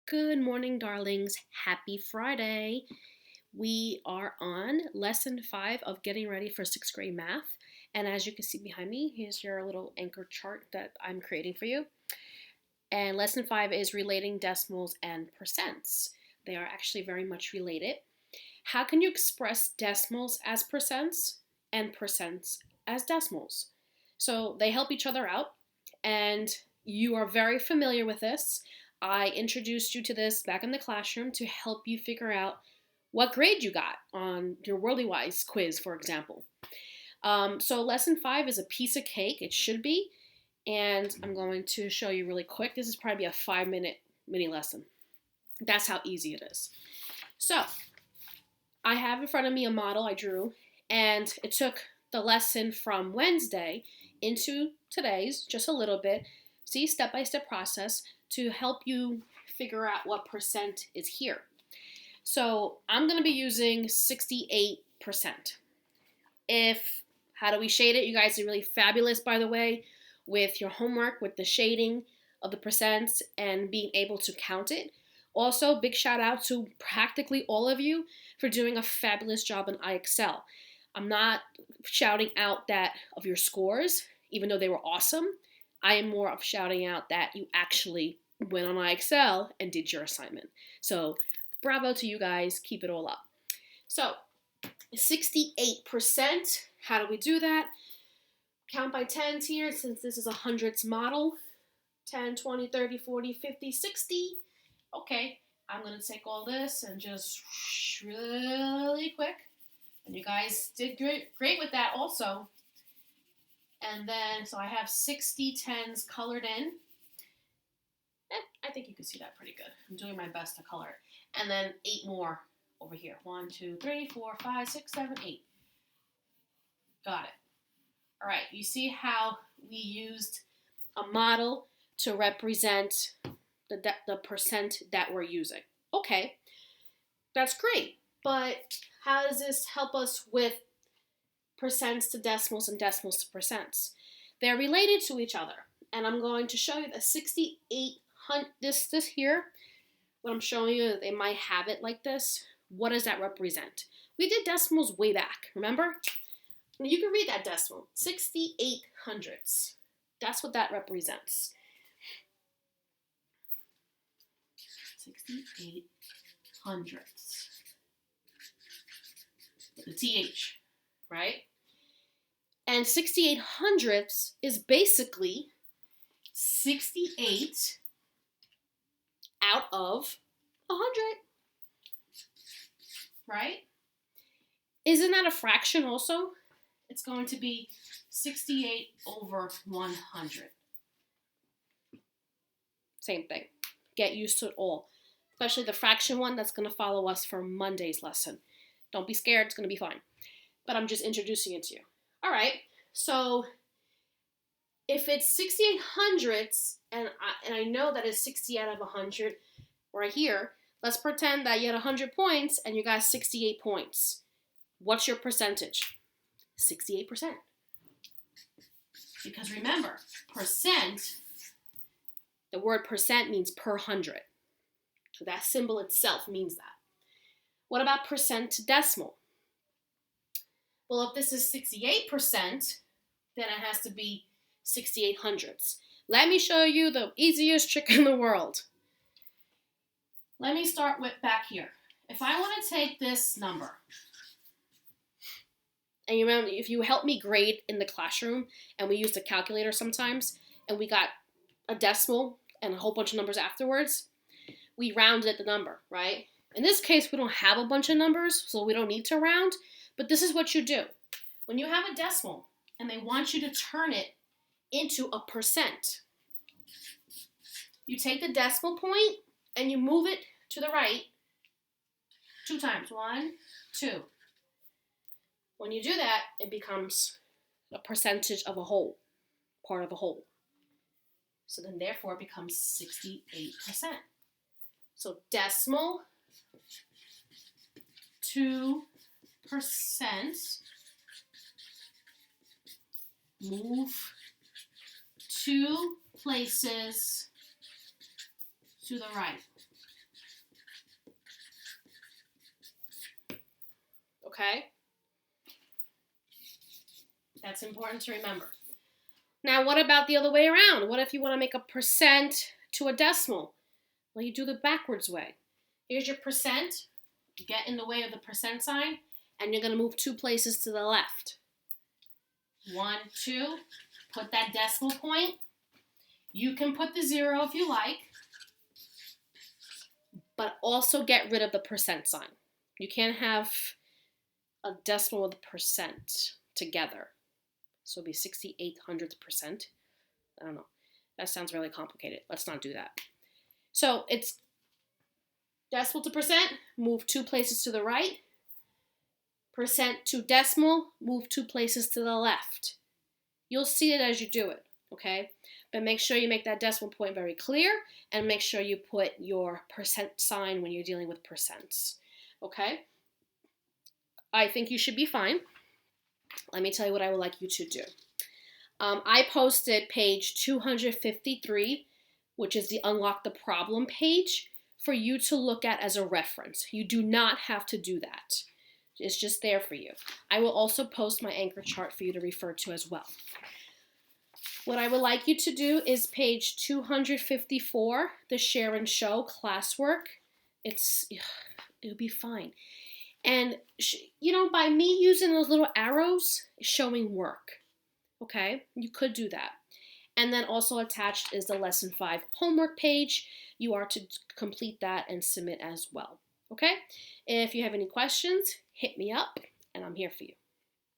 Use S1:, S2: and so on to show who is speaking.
S1: Good morning, darlings. Happy Friday. We are on lesson 5 of getting ready for 6th grade math. And as you can see behind me, here's your little anchor chart that I'm creating for you. And lesson 5 is relating decimals and percents. They are actually very much related. How can you express decimals as percents and percents as decimals? So they help each other out, and you are very familiar with this. I introduced you to this back in the classroom to help you figure out what grade you got on your Worldly Wise quiz, for example. So lesson 5 is a piece of cake. It should be. And I'm going to show you really quick. This is probably a 5-minute mini lesson. That's how easy it is. So I have in front of me a model I drew, and it took the lesson from Wednesday into today's just a little bit. See, step-by-step process to help you figure out what percent is here. So I'm going to be using 68%. How do we shade it? You guys are really fabulous, by the way, with your homework, with the shading of the percents and being able to count it. Also, big shout out to practically all of you for doing a fabulous job in iExcel. I'm not shouting out that of your scores, even though they were awesome. I am more of shouting out that you actually went on iExcel and did your assignment. So bravo to you guys. Keep it all up. So 68%. How do we do that? Count by tens here, since this is a hundreds model. 10, 20, 30, 40, 50, 60. Okay, I'm going to take all this and just really quick. And you guys did great with that also. And then, so I have 60 tens colored in. I think you can see that pretty good. I'm doing my best to color it. And then 8 more over here. 1, 2, 3, 4, 5, 6, 7, 8. Got it. All right, you see how we used a model to represent the percent that we're using. Okay, that's great. But how does this help us with percents to decimals and decimals to percents? They're related to each other. And I'm going to show you the 6800, this here, what I'm showing you, they might have it like this. What does that represent? We did decimals way back, remember? You can read that decimal, 68 hundredths. That's what that represents. 68 hundredths. The TH, right? And 68 hundredths is basically 68 out of 100, right? Isn't that a fraction also? It's going to be 68 over 100. Same thing. Get used to it all. Especially the fraction one that's going to follow us for Monday's lesson. Don't be scared. It's going to be fine. But I'm just introducing it to you. All right. So if it's 68 hundredths, and I know that it's 60 out of 100 right here, let's pretend that you had 100 points and you got 68 points. What's your percentage? 68%. Because remember, percent, the word percent means per hundred. So that symbol itself means that. What about percent to decimal? Well, if this is 68%, then it has to be 68 hundredths. Let me show you the easiest trick in the world. Let me start with back here. If I want to take this number, and you remember, if you help me grade in the classroom, and we used a calculator sometimes, and we got a decimal and a whole bunch of numbers afterwards, we rounded the number, right? In this case, we don't have a bunch of numbers, so we don't need to round, but this is what you do. When you have a decimal, and they want you to turn it into a percent, you take the decimal point, and you move it to the right 2 times. 1, 2. When you do that, it becomes a percentage of a whole, part of a whole. So then therefore it becomes 68%. So decimal to percent, move 2 places to the right. okay? That's important to remember. Now, what about the other way around? What if you want to make a percent to a decimal? Well, you do the backwards way. Here's your percent. Get in the way of the percent sign, and you're going to move 2 places to the left. 1, 2, put that decimal point. You can put the 0 if you like, but also get rid of the percent sign. You can't have a decimal with a percent together. So it'll be 68/100%. I don't know. That sounds really complicated. Let's not do that. So it's decimal to percent, move 2 places to the right. Percent to decimal, move 2 places to the left. You'll see it as you do it, okay? But make sure you make that decimal point very clear, and make sure you put your percent sign when you're dealing with percents, okay? I think you should be fine. Let me tell you what I would like you to do. I posted page 253, which is the Unlock the Problem page, for you to look at as a reference. You do not have to do that. It's just there for you. I will also post my anchor chart for you to refer to as well. What I would like you to do is page 254, the Share and Show classwork. It'll be fine. And, by me using those little arrows, showing work. Okay? You could do that. And then also attached is the Lesson 5 homework page. You are to complete that and submit as well. Okay? If you have any questions, hit me up, and I'm here for you.